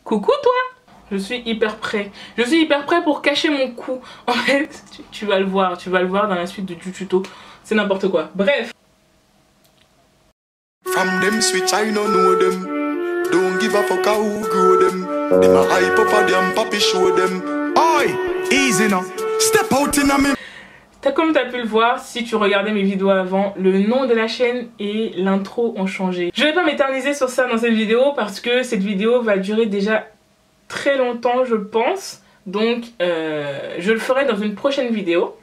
Coucou toi! Je suis hyper prêt. Je suis hyper prêt pour cacher mon cou. En fait, tu vas le voir dans la suite du tuto. C'est n'importe quoi. Bref. From them switch I don't know them. Don't give a fuck who grow them. Them a hype up a them papi show them. Oi, easy now. Step out in a me. Comme tu as pu le voir, si tu regardais mes vidéos avant, le nom de la chaîne et l'intro ont changé. Je vais pas m'éterniser sur ça dans cette vidéo parce que cette vidéo va durer déjà très longtemps je pense. Donc je le ferai dans une prochaine vidéo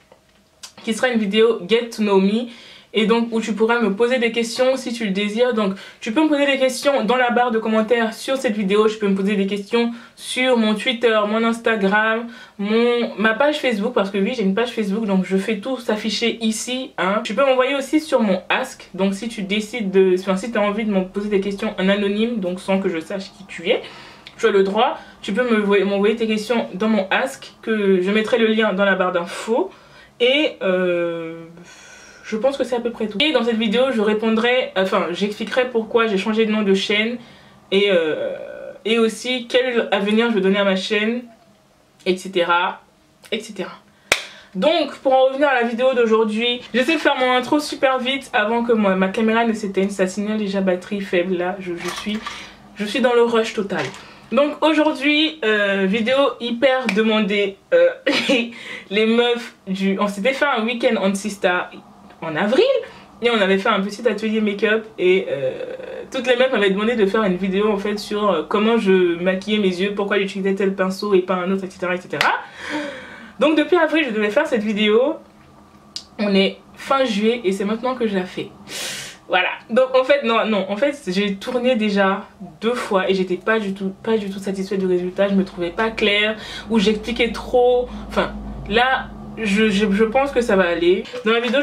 qui sera une vidéo Get to Know Me. Et donc où tu pourras me poser des questions si tu le désires. Donc tu peux me poser des questions dans la barre de commentaires sur cette vidéo. Tu peux me poser des questions sur mon Twitter, mon Instagram, ma page Facebook. Parce que oui, j'ai une page Facebook, donc je fais tout s'afficher ici. Hein. Tu peux m'envoyer aussi sur mon Ask. Donc si tu décides de... Enfin, si tu as envie de me poser des questions en anonyme, donc sans que je sache qui tu es, tu as le droit. Tu peux m'envoyer tes questions dans mon Ask, que je mettrai le lien dans la barre d'infos. Et... je pense que c'est à peu près tout. Et dans cette vidéo, je répondrai, enfin, j'expliquerai pourquoi j'ai changé de nom de chaîne et aussi quel avenir je veux donner à ma chaîne, etc. etc. Donc, pour en revenir à la vidéo d'aujourd'hui, j'essaie de faire mon intro super vite avant que ma caméra ne s'éteigne. Ça signale déjà batterie faible là, je suis dans le rush total. Donc aujourd'hui, vidéo hyper demandée. Les meufs on s'était fait un week-end on Sista en avril et on avait fait un petit atelier make-up et toutes les meufs m'avaient demandé de faire une vidéo en fait sur comment je maquillais mes yeux, pourquoi j'utilisais tel pinceau et pas un autre, etc., etc. Donc depuis avril je devais faire cette vidéo. On est fin juillet et c'est maintenant que je la fais. Voilà, donc en fait non, en fait j'ai tourné déjà 2 fois et j'étais pas du tout satisfaite du résultat. Je me trouvais pas claire ou j'expliquais trop. Enfin là je pense que ça va aller. Dans la vidéo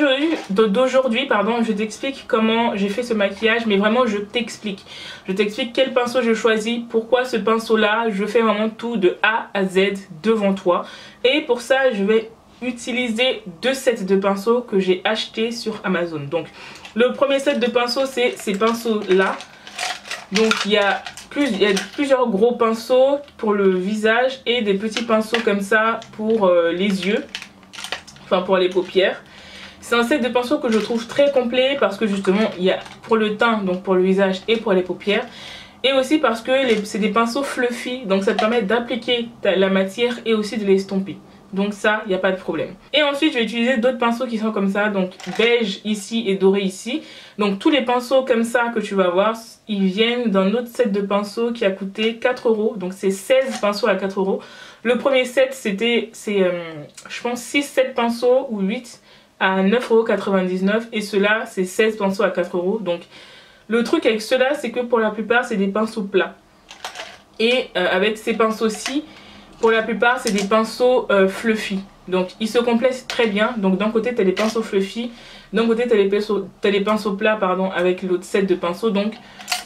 d'aujourd'hui, pardon, je t'explique comment j'ai fait ce maquillage, mais vraiment je t'explique quel pinceau je choisis, pourquoi ce pinceau là, je fais vraiment tout de A à Z devant toi. Et pour ça je vais utiliser 2 sets de pinceaux que j'ai achetés sur Amazon. Donc le premier set de pinceaux, c'est ces pinceaux là. Donc il y a plusieurs gros pinceaux pour le visage et des petits pinceaux comme ça pour les yeux, enfin pour les paupières. C'est un set de pinceaux que je trouve très complet parce que justement il y a pour le teint, donc pour le visage et pour les paupières. Et aussi parce que c'est des pinceaux fluffy, donc ça te permet d'appliquer la matière et aussi de l'estomper. Donc ça, il n'y a pas de problème. Et ensuite, je vais utiliser d'autres pinceaux qui sont comme ça. Donc beige ici et doré ici. Donc tous les pinceaux comme ça que tu vas voir, ils viennent d'un autre set de pinceaux qui a coûté 4 €. Donc c'est 16 pinceaux à 4 €. Le premier set, c'est je pense 6-7 pinceaux ou 8 à 9,99 €. Et ceux-là, c'est 16 pinceaux à 4 €. Donc le truc avec ceux-là, c'est que pour la plupart, c'est des pinceaux plats. Et avec ces pinceaux-ci, pour la plupart, c'est des pinceaux fluffy. Donc, ils se complètent très bien. Donc, d'un côté, tu as les pinceaux fluffy. D'un côté, tu as les pinceaux plats, pardon, avec l'autre set de pinceaux. Donc,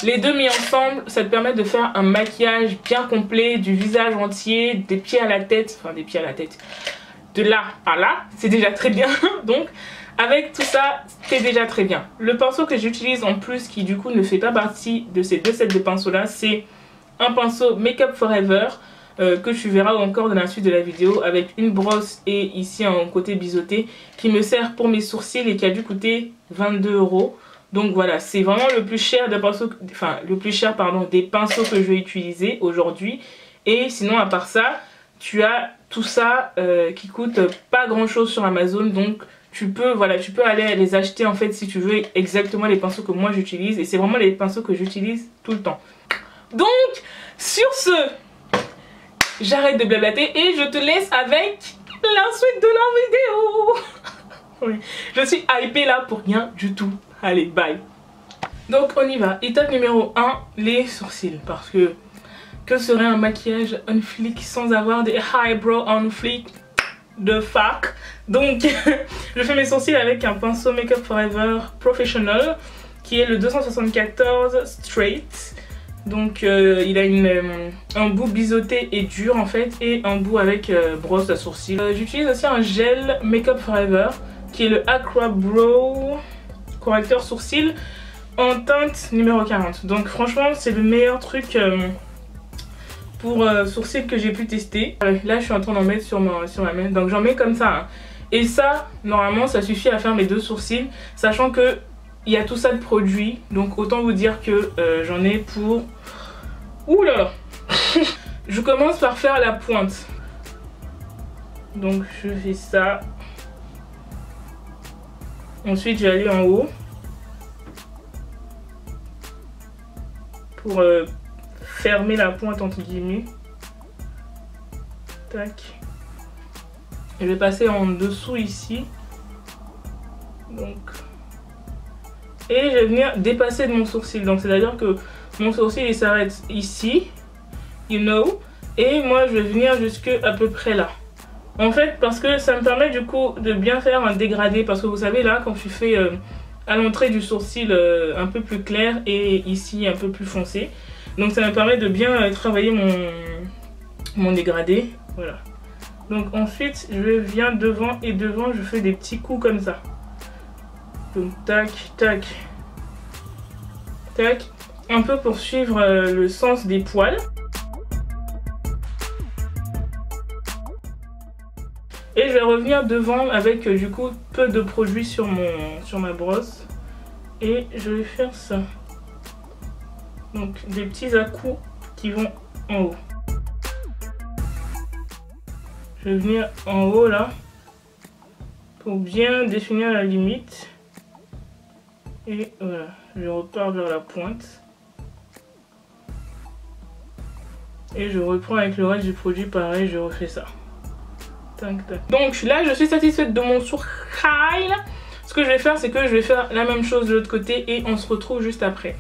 les deux mis ensemble, ça te permet de faire un maquillage bien complet du visage entier, des pieds à la tête. Enfin, des pieds à la tête. De là à là, c'est déjà très bien. Donc, avec tout ça, c'est déjà très bien. Le pinceau que j'utilise en plus, qui du coup ne fait pas partie de ces 2 sets de pinceaux-là, c'est un pinceau Make Up Forever. Que tu verras encore dans la suite de la vidéo avec une brosse et ici un côté biseauté qui me sert pour mes sourcils et qui a dû coûter 22 €. Donc voilà, c'est vraiment le plus cher des pinceaux, des pinceaux que je vais utiliser aujourd'hui. Et sinon à part ça, tu as tout ça qui coûte pas grand chose sur Amazon. Donc tu peux aller les acheter en fait si tu veux exactement les pinceaux que moi j'utilise. Et c'est vraiment les pinceaux que j'utilise tout le temps. Donc sur ce, j'arrête de blablater et je te laisse avec la suite de la vidéo. Oui, je suis hypée là pour rien du tout. Allez, bye. Donc on y va. Étape numéro 1, les sourcils. Parce que serait un maquillage on fleek sans avoir des eyebrows on fleek de fuck. Donc je fais mes sourcils avec un pinceau Make Up Forever Professional qui est le 274 Straight. Donc il a un bout biseauté et dur en fait et un bout avec brosse à sourcils. J'utilise aussi un gel Make Up Forever qui est le Aqua Brow correcteur sourcil en teinte numéro 40. Donc franchement c'est le meilleur truc pour sourcils que j'ai pu tester. Là, je suis en train d'en mettre sur ma main. Donc, j'en mets comme ça. Hein. Et ça, normalement, ça suffit à faire mes 2 sourcils. Sachant que il y a tout ça de produit. Donc, autant vous dire que j'en ai pour... Ouh là là. Je commence par faire la pointe. Donc, je fais ça. Ensuite, je vais aller en haut. Pour fermer la pointe entre guillemets. Tac. Je vais passer en dessous ici. Donc. Et je vais venir dépasser de mon sourcil. Donc c'est à dire que mon sourcil il s'arrête ici. You know. Et moi je vais venir jusque à peu près là. En fait parce que ça me permet du coup de bien faire un dégradé. Parce que vous savez là quand tu fais à l'entrée du sourcil un peu plus clair et ici un peu plus foncé. Donc ça me permet de bien travailler mon dégradé. Voilà. Donc ensuite je viens devant et devant je fais des petits coups comme ça. Donc tac, tac, tac. Un peu pour suivre le sens des poils. Et je vais revenir devant avec du coup peu de produit sur ma brosse. Et je vais faire ça. Donc des petits à-coups qui vont en haut. Je vais venir en haut là. Pour bien définir la limite. Et voilà. Je repars vers la pointe. Et je reprends avec le reste du produit pareil, je refais ça. Tac, tac. Donc là je suis satisfaite de mon sourcil. Ce que je vais faire c'est que je vais faire la même chose de l'autre côté et on se retrouve juste après.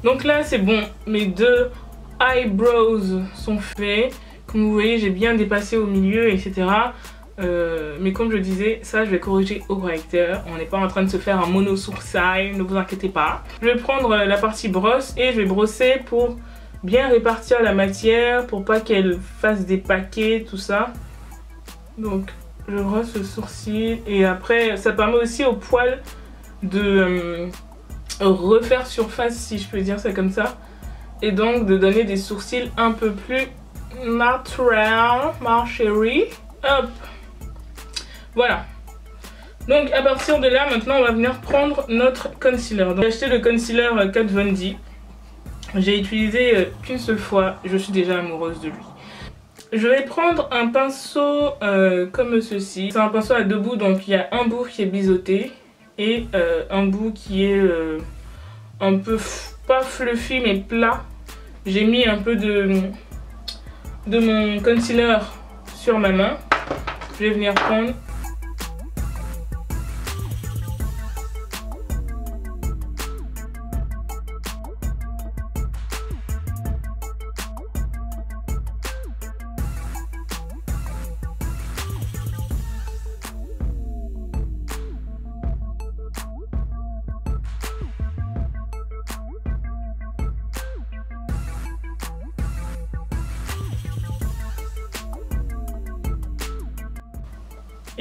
Donc là c'est bon, mes 2 eyebrows sont faits. Comme vous voyez j'ai bien dépassé au milieu etc. Mais comme je disais, ça je vais corriger au correcteur. On n'est pas en train de se faire un mono sourcil, ne vous inquiétez pas. Je vais prendre la partie brosse et je vais brosser pour bien répartir la matière. Pour pas qu'elle fasse des paquets, tout ça. Donc je brosse le sourcil et après ça permet aussi au poil de refaire surface si je peux dire ça comme ça. Et donc de donner des sourcils un peu plus naturels, ma chérie. Hop. Voilà. Donc à partir de là maintenant on va venir prendre notre concealer. J'ai acheté le concealer Kat Von D. J'ai utilisé qu'une seule fois, je suis déjà amoureuse de lui. Je vais prendre un pinceau comme ceci. C'est un pinceau à 2 bouts, donc il y a un bout qui est biseauté et un bout qui est un peu pas fluffy mais plat. J'ai mis un peu de mon concealer sur ma main. Je vais venir prendre.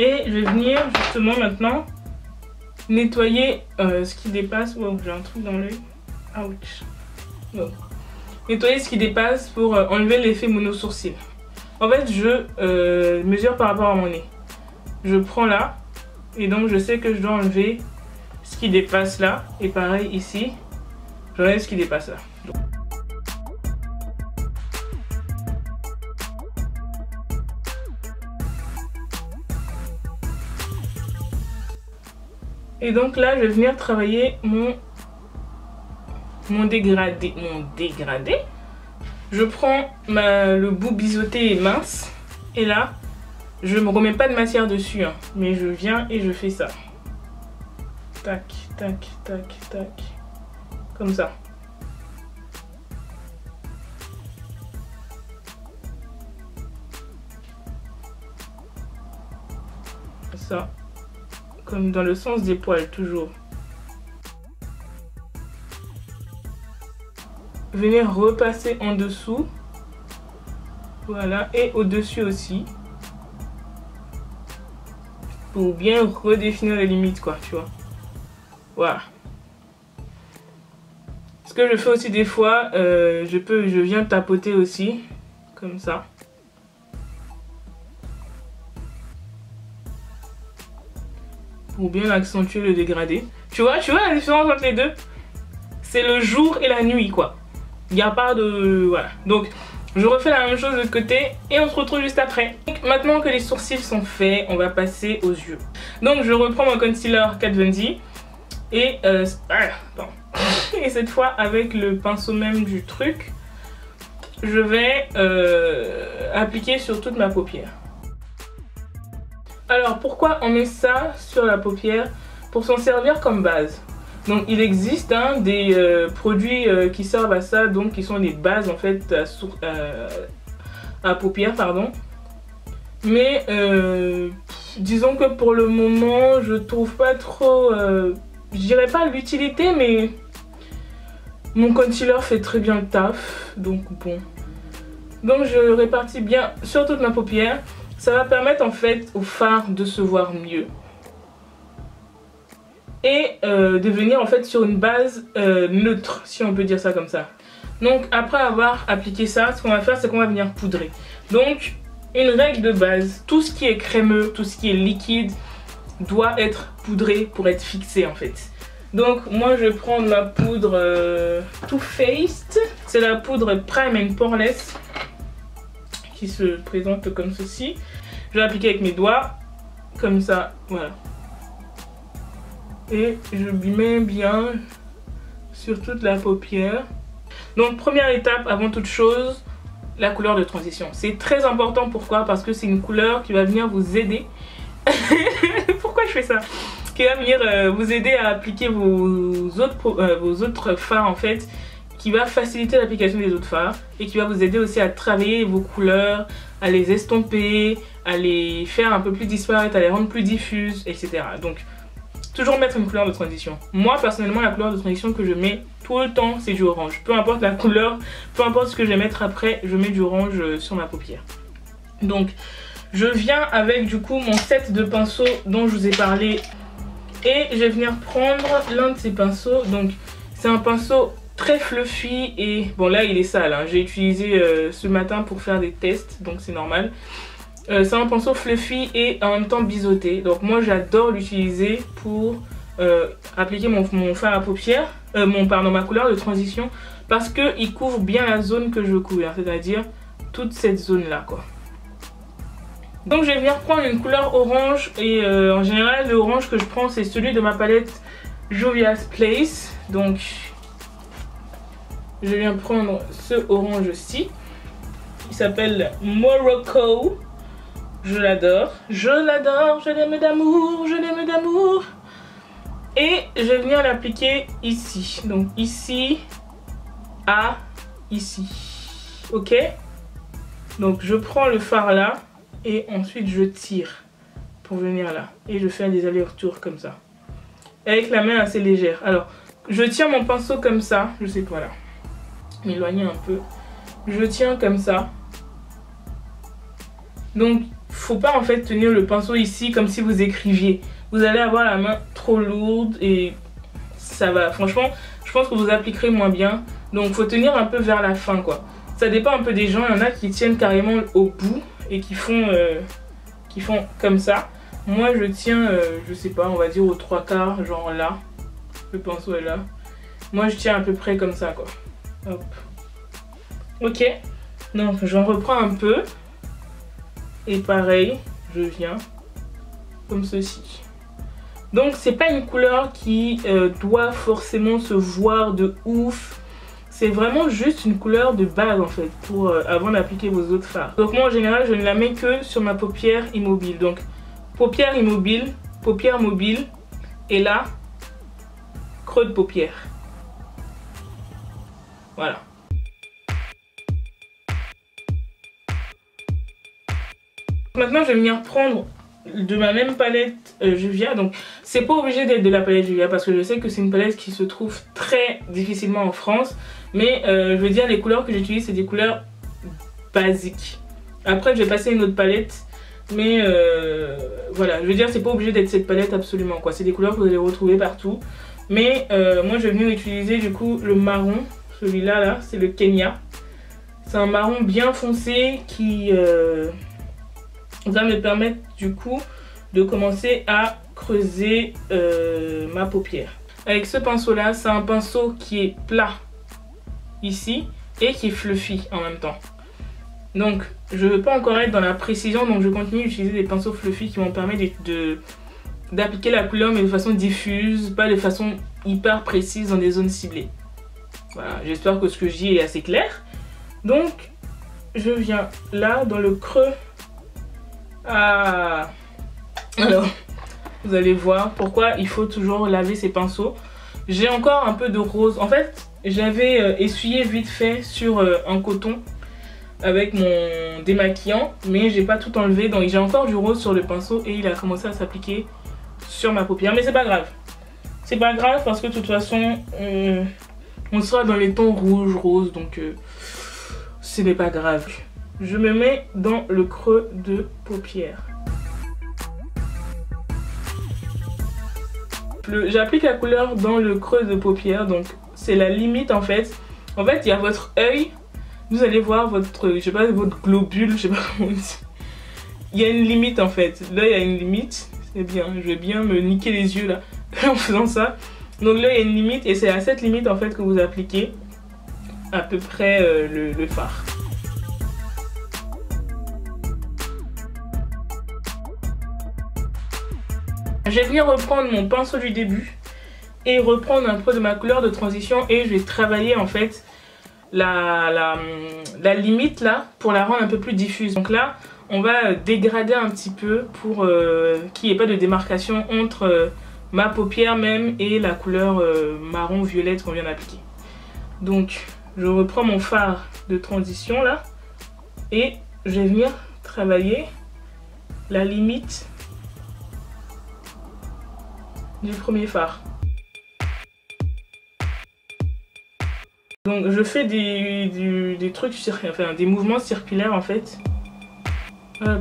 Et je vais venir justement maintenant nettoyer ce qui dépasse. Wow, j'ai un truc dans l'œil. Ouch. Wow. Nettoyer ce qui dépasse pour enlever l'effet mono sourcil. En fait, je mesure par rapport à mon nez. Je prends là et donc je sais que je dois enlever ce qui dépasse là. Et pareil ici, j'enlève ce qui dépasse là. Et donc là, je vais venir travailler mon dégradé. Je prends le bout biseauté et mince. Et là, je ne me remets pas de matière dessus. Hein, mais je viens et je fais ça. Tac, tac, tac, tac. Comme ça. Ça. Comme dans le sens des poils, toujours. Venir repasser en dessous. Voilà, et au-dessus aussi. Pour bien redéfinir les limites, quoi, tu vois. Voilà. que je fais aussi des fois, je viens tapoter aussi, comme ça. Pour bien accentuer le dégradé. Tu vois la différence entre les deux? C'est le jour et la nuit, quoi. Il n'y a pas de... Voilà. Donc, je refais la même chose de l'autre côté et on se retrouve juste après. Donc, maintenant que les sourcils sont faits, on va passer aux yeux. Donc, je reprends mon concealer Kat Von D. Et, et cette fois, avec le pinceau même du truc, je vais appliquer sur toute ma paupière. Alors, pourquoi on met ça sur la paupière? Pour s'en servir comme base. Donc, il existe des produits qui servent à ça, donc qui sont des bases en fait à paupières, pardon. Mais disons que pour le moment, je trouve pas trop, je dirais pas l'utilité, mais mon concealer fait très bien le taf, donc bon. Donc je le répartis bien sur toute ma paupière. Ça va permettre en fait au fard de se voir mieux. Et de venir en fait sur une base neutre, si on peut dire ça comme ça. Donc après avoir appliqué ça, ce qu'on va faire, c'est qu'on va venir poudrer. Donc une règle de base, tout ce qui est crémeux, tout ce qui est liquide doit être poudré pour être fixé en fait. Donc moi je vais prendre ma poudre Too Faced, c'est la poudre Prime and Poreless qui se présente comme ceci. Je vais appliquer avec mes doigts, comme ça, voilà. Et je mets bien sur toute la paupière. Donc première étape avant toute chose, la couleur de transition. C'est très important, pourquoi? Parce que c'est une couleur qui va venir vous aider. Pourquoi je fais ça? Qui va venir vous aider à appliquer vos autres fards en fait. Qui va faciliter l'application des autres fards. Et qui va vous aider aussi à travailler vos couleurs, à les estomper, à les faire un peu plus disparaître, à les rendre plus diffuses, etc. Donc toujours mettre une couleur de transition. Moi personnellement la couleur de transition que je mets tout le temps c'est du orange. Peu importe la couleur, peu importe ce que je vais mettre après, je mets du orange sur ma paupière. Donc je viens avec du coup mon set de pinceaux dont je vous ai parlé. Et je vais venir prendre l'un de ces pinceaux. Donc c'est un pinceau très fluffy et bon là il est sale hein. J'ai utilisé ce matin pour faire des tests donc c'est normal. C'est un pinceau fluffy et en même temps biseauté. Donc moi j'adore l'utiliser pour appliquer mon fard à paupières, ma couleur de transition, parce qu'il couvre bien la zone que je veux couvrir, c'est-à-dire toute cette zone là quoi. Donc je vais venir prendre une couleur orange et en général le orange que je prends c'est celui de ma palette Juvia's Place. Donc je viens prendre ce orange-ci. Il s'appelle Morocco. Je l'adore. Je l'adore. Je l'aime d'amour. Je l'aime d'amour. Et je vais venir l'appliquer ici. Donc ici à ici. Ok? Donc je prends le fard là. Et ensuite je tire pour venir là. Et je fais des allers-retours comme ça. Avec la main assez légère. Alors je tiens mon pinceau comme ça. Je sais pas là. M'éloigner un peu. Je tiens comme ça. Donc faut pas en fait tenir le pinceau ici comme si vous écriviez. Vous allez avoir la main trop lourde et ça va. Franchement je pense que vous appliquerez moins bien. Donc faut tenir un peu vers la fin quoi. Ça dépend un peu des gens. Il y en a qui tiennent carrément au bout et qui font comme ça. Moi je tiens je sais pas, on va dire aux 3/4, genre là. Le pinceau est là. Moi je tiens à peu près comme ça quoi. Hop. Ok, donc j'en reprends un peu et pareil je viens comme ceci. Donc c'est pas une couleur qui doit forcément se voir de ouf, c'est vraiment juste une couleur de base en fait pour avant d'appliquer vos autres fards. Donc moi en général je ne la mets que sur ma paupière immobile. Donc paupière immobile, paupière mobile et là creux de paupière. Voilà. Maintenant je vais venir prendre de ma même palette Juvia. Donc c'est pas obligé d'être de la palette Juvia parce que je sais que c'est une palette qui se trouve très difficilement en France. Mais je veux dire les couleurs que j'utilise c'est des couleurs basiques. Après je vais passer une autre palette. Mais voilà, je veux dire c'est pas obligé d'être cette palette absolument quoi. C'est des couleurs que vous allez retrouver partout. Mais moi je vais venir utiliser du coup le marron. Celui-là là, c'est le Kenya. C'est un marron bien foncé qui va me permettre du coup de commencer à creuser ma paupière. Avec ce pinceau là, c'est un pinceau qui est plat ici et qui est fluffy en même temps. Donc je ne veux pas encore être dans la précision, donc je continue d'utiliser des pinceaux fluffy qui vont permettre d'appliquer la couleur mais de façon diffuse, pas de façon hyper précise dans des zones ciblées. Voilà, j'espère que ce que je dis est assez clair. Donc je viens là dans le creux. Ah, alors vous allez voir pourquoi il faut toujours laver ses pinceaux. J'ai encore un peu de rose. En fait j'avais essuyé vite fait sur un coton avec mon démaquillant, mais j'ai pas tout enlevé, donc j'ai encore du rose sur le pinceau et il a commencé à s'appliquer sur ma paupière. Mais c'est pas grave, c'est pas grave parce que de toute façon on sera dans les tons rouge, rose, donc ce n'est pas grave. Je me mets dans le creux de paupière. J'applique la couleur dans le creux de paupière, donc c'est la limite en fait. En fait, il y a votre œil, vous allez voir votre, je sais pas, votre globule, je sais pas comment on dit. Il y a une limite en fait. Là, il y a une limite. C'est bien, je vais bien me niquer les yeux là en faisant ça. Donc là, il y a une limite et c'est à cette limite en fait que vous appliquez à peu près le fard. Je vais venir reprendre mon pinceau du début et reprendre un peu de ma couleur de transition et je vais travailler en fait la limite là pour la rendre un peu plus diffuse. Donc là on va dégrader un petit peu pour qu'il n'y ait pas de démarcation entre ma paupière même et la couleur marron violette qu'on vient d'appliquer. Donc je reprends mon fard de transition là et je vais venir travailler la limite du premier fard. Donc je fais des trucs, enfin des mouvements circulaires en fait. Hop.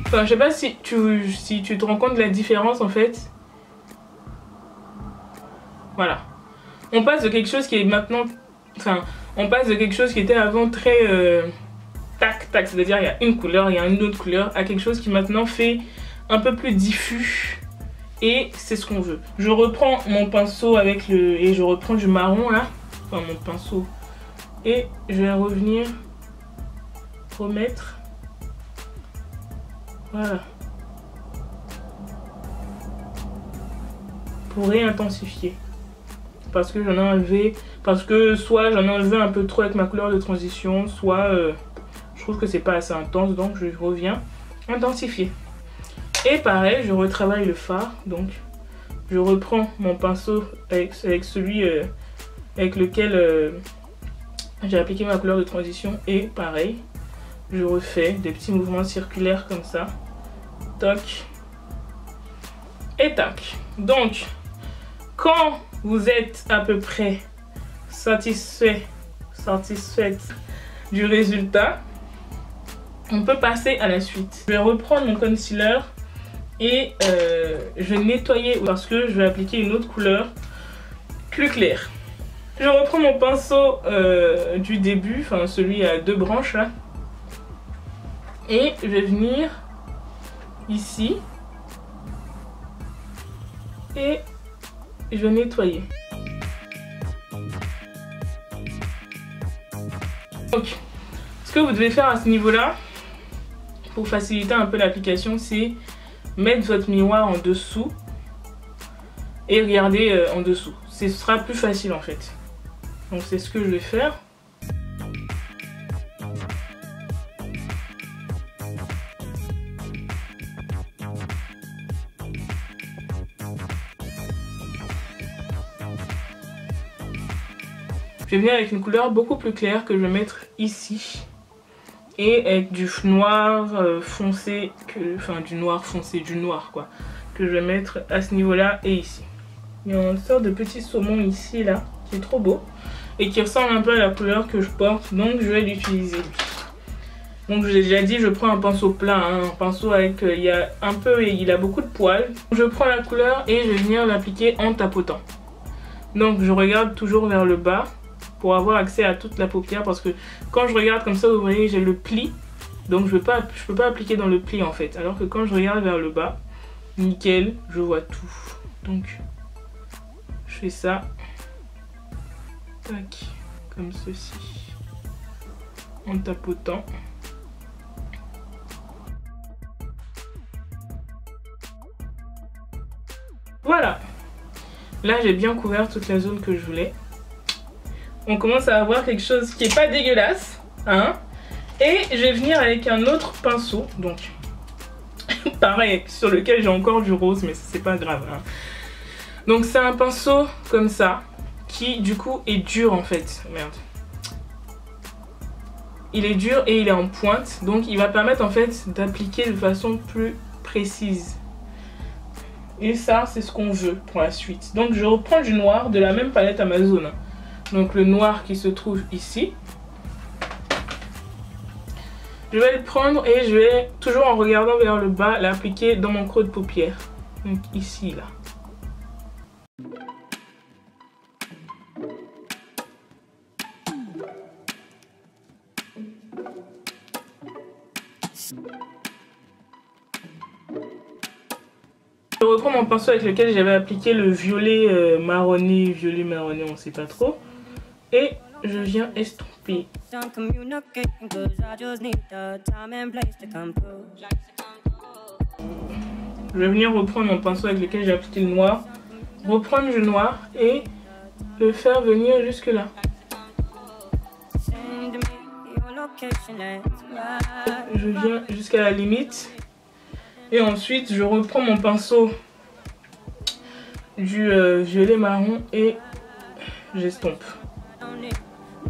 Enfin, je sais pas si tu te rends compte de la différence en fait. Voilà. On passe de quelque chose qui est maintenant... Enfin, on passe de quelque chose qui était avant très tac tac, c'est-à-dire il y a une couleur, il y a une autre couleur, à quelque chose qui maintenant fait un peu plus diffus et c'est ce qu'on veut. Je reprends mon pinceau avec et je reprends du marron là, enfin mon pinceau, et je vais revenir remettre, voilà, pour réintensifier. Parce que j'en ai enlevé, parce que soit j'en ai enlevé un peu trop avec ma couleur de transition, soit je trouve que c'est pas assez intense, donc je reviens intensifier. Et pareil, je retravaille le fard, donc je reprends mon pinceau avec celui avec lequel j'ai appliqué ma couleur de transition et pareil, je refais des petits mouvements circulaires comme ça, toc et tac. Donc quand vous êtes à peu près satisfaite du résultat, on peut passer à la suite. Je vais reprendre mon concealer et je vais nettoyer parce que je vais appliquer une autre couleur plus claire. Je reprends mon pinceau du début, enfin celui à deux branches là, et je vais venir ici et je vais nettoyer. Donc, ce que vous devez faire à ce niveau-là, pour faciliter un peu l'application, c'est mettre votre miroir en dessous et regarder en dessous. Ce sera plus facile en fait. Donc c'est ce que je vais faire. Je vais venir avec une couleur beaucoup plus claire que je vais mettre ici. Et avec du noir foncé, enfin du noir foncé, du noir quoi. Que je vais mettre à ce niveau là et ici. Il y a une sorte de petit saumon ici là, qui est trop beau. et qui ressemble un peu à la couleur que je porte, donc je vais l'utiliser. Donc je l'ai déjà dit, je prends un pinceau plat, hein, un pinceau avec il a beaucoup de poils. Je prends la couleur et je vais venir l'appliquer en tapotant. Donc je regarde toujours vers le bas pour avoir accès à toute la paupière, parce que quand je regarde comme ça, vous voyez, j'ai le pli. Donc je peux pas appliquer dans le pli en fait. Alors que quand je regarde vers le bas, nickel, je vois tout. Donc je fais ça. Tac, comme ceci. En tapotant. Voilà. Là j'ai bien couvert toute la zone que je voulais. On commence à avoir quelque chose qui est pas dégueulasse, hein. Et je vais venir avec un autre pinceau, donc pareil, sur lequel j'ai encore du rose, mais c'est pas grave, hein. Donc c'est un pinceau comme ça, qui du coup est dur en fait. Merde. Il est dur et il est en pointe, donc il va permettre en fait d'appliquer de façon plus précise. Et ça, c'est ce qu'on veut pour la suite. Donc je reprends du noir de la même palette Amazon. Donc le noir qui se trouve ici. Je vais le prendre et je vais, toujours en regardant vers le bas, l'appliquer dans mon creux de paupière. Donc ici, là. Je reprends mon pinceau avec lequel j'avais appliqué le violet marronné, on sait pas trop. Et je viens estomper. Je vais venir reprendre mon pinceau avec lequel j'ai appliqué le noir, reprendre du noir et le faire venir jusque là. Je viens jusqu'à la limite et ensuite je reprends mon pinceau du violet marron et j'estompe.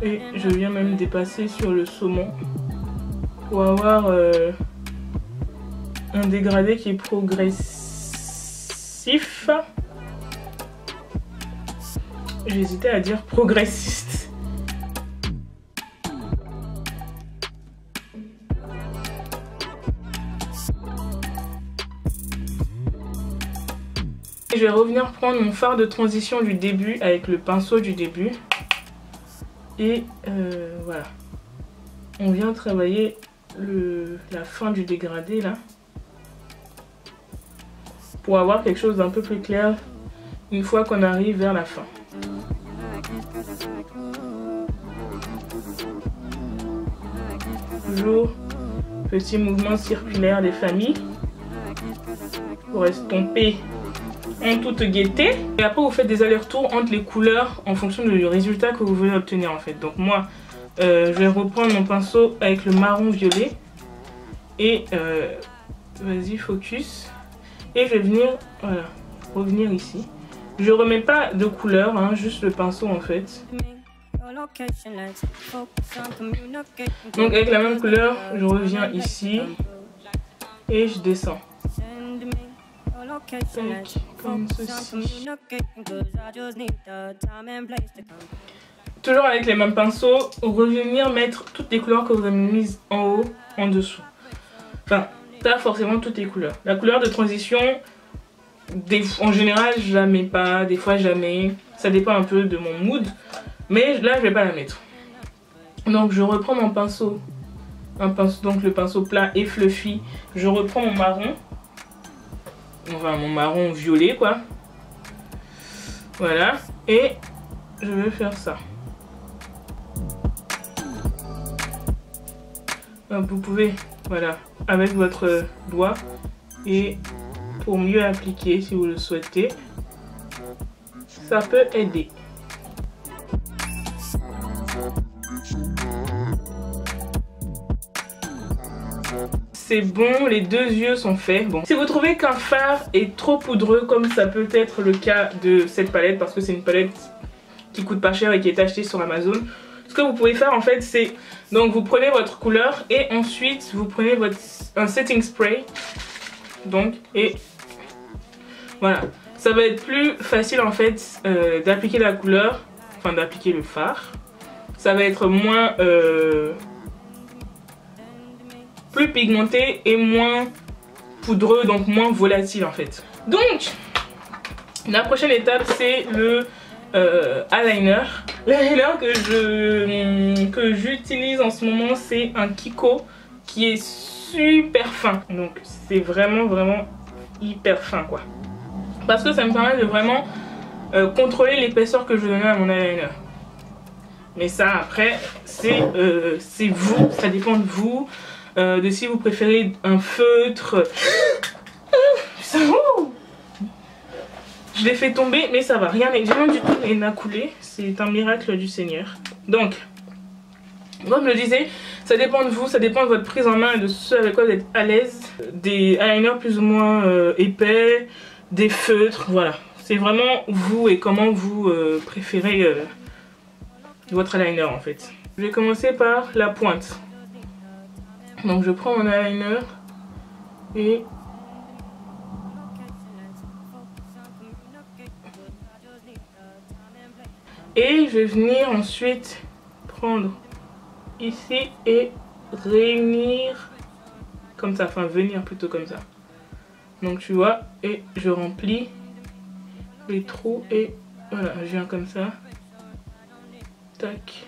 Et je viens même dépasser sur le saumon pour avoir un dégradé qui est progressif. J'hésitais à dire progressiste. Je vais revenir prendre mon fard de transition du début avec le pinceau du début. Et voilà. On vient travailler la fin du dégradé là. Pour avoir quelque chose d'un peu plus clair une fois qu'on arrive vers la fin. Toujours petit mouvement circulaire des familles pour estomper en toute gaieté. Et après vous faites des allers-retours entre les couleurs en fonction du résultat que vous voulez obtenir en fait. Donc moi je vais reprendre mon pinceau avec le marron violet et vas-y focus. Et je vais venir, voilà, revenir ici. Je remets pas de couleur, hein, juste le pinceau en fait. Donc avec la même couleur, je reviens ici et je descends. Tac, comme ceci. Toujours avec les mêmes pinceaux, revenir mettre toutes les couleurs que vous avez mises en haut, en dessous. Enfin, pas forcément toutes les couleurs. La couleur de transition, en général, je la mets pas, des fois jamais. Ça dépend un peu de mon mood. Mais là, je vais pas la mettre. Donc, je reprends mon pinceau. Donc le pinceau plat et fluffy. Je reprends mon marron. Enfin, mon marron violet, quoi. Voilà. Et je vais faire ça. Donc, vous pouvez, voilà, avec votre doigt. Et pour mieux appliquer, si vous le souhaitez, ça peut aider. C'est bon, les deux yeux sont faits. Bon. Si vous trouvez qu'un fard est trop poudreux, comme ça peut être le cas de cette palette, parce que c'est une palette qui coûte pas cher et qui est achetée sur Amazon, ce que vous pouvez faire en fait, c'est donc vous prenez votre couleur et ensuite vous prenez un setting spray. Donc, et voilà, ça va être plus facile en fait d'appliquer la couleur, enfin d'appliquer le fard. ça va être moins plus pigmenté et moins poudreux, donc moins volatile en fait. Donc la prochaine étape c'est le eyeliner. L'eyeliner que j'utilise en ce moment c'est un Kiko qui est super fin, donc c'est vraiment hyper fin quoi, parce que ça me permet de vraiment contrôler l'épaisseur que je vais donner à mon eyeliner. Mais ça après c'est vous, ça dépend de vous, de si vous préférez un feutre. Je l'ai fait tomber mais ça va, rien du tout n'a coulé, c'est un miracle du Seigneur. Donc comme je le disais, ça dépend de vous, ça dépend de votre prise en main et de ce avec quoi vous êtes à l'aise. Des eyeliners plus ou moins épais, des feutres, voilà. C'est vraiment vous et comment vous préférez votre eyeliner en fait. Je vais commencer par la pointe. Donc je prends mon eyeliner et je vais venir ensuite prendre ici et réunir comme ça, enfin venir plutôt comme ça. Donc tu vois, et je remplis les trous et voilà, je viens comme ça. Tac.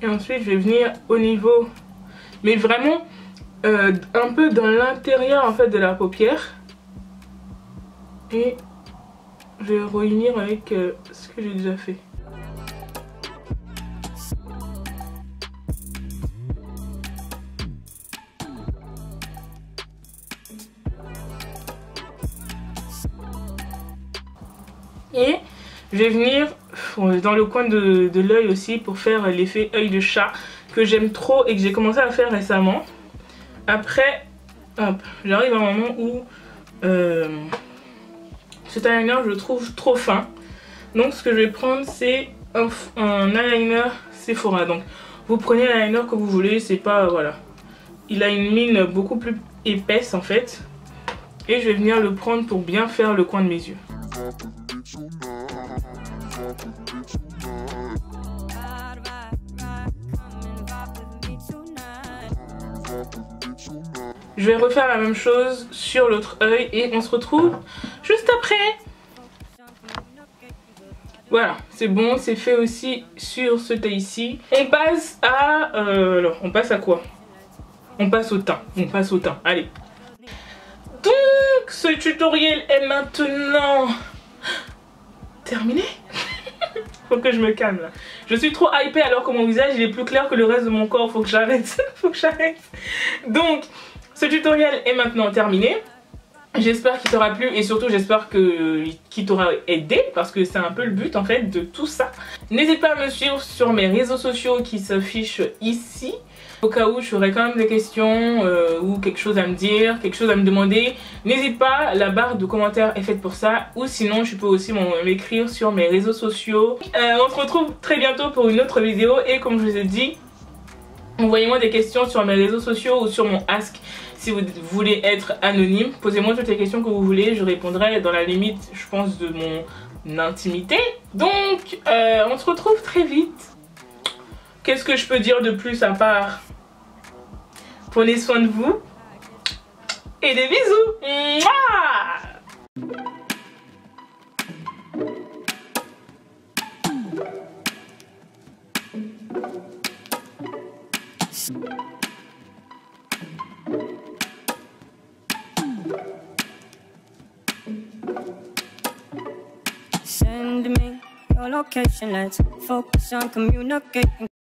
Et ensuite je vais venir au niveau, mais vraiment un peu dans l'intérieur en fait de la paupière. Et je vais réunir avec ce que j'ai déjà fait. Et je vais venir dans le coin de l'œil aussi pour faire l'effet œil de chat que j'aime trop et que j'ai commencé à faire récemment. Après, hop, j'arrive à un moment où cet eyeliner je le trouve trop fin. Donc ce que je vais prendre c'est un eyeliner Sephora. Donc vous prenez l'eyeliner que vous voulez, c'est pas, voilà. Il a une mine beaucoup plus épaisse en fait. Et je vais venir le prendre pour bien faire le coin de mes yeux. Je vais refaire la même chose sur l'autre œil et on se retrouve juste après. Voilà, c'est bon, c'est fait aussi sur ce teint ici. On passe à... alors, on passe à quoi? On passe au teint, allez. Donc, ce tutoriel est maintenant terminé. Faut que je me calme là. Je suis trop hypée alors que mon visage il est plus clair que le reste de mon corps. Faut que j'arrête. Donc, ce tutoriel est maintenant terminé. J'espère qu'il t'aura plu et surtout j'espère qu'il t'aura aidé parce que c'est un peu le but en fait de tout ça. N'hésite pas à me suivre sur mes réseaux sociaux qui s'affichent ici. Au cas où tu aurais quand même des questions ou quelque chose à me dire, quelque chose à me demander, n'hésite pas, la barre de commentaires est faite pour ça. Ou sinon tu peux aussi m'écrire sur mes réseaux sociaux. On se retrouve très bientôt pour une autre vidéo et comme je vous ai dit, envoyez-moi des questions sur mes réseaux sociaux ou sur mon Ask. Si vous voulez être anonyme, posez-moi toutes les questions que vous voulez, je répondrai dans la limite, je pense, de mon intimité. Donc, on se retrouve très vite. Qu'est-ce que je peux dire de plus à part prenez soin de vous et des bisous. Mouah! Send me your location, let's focus on communicating.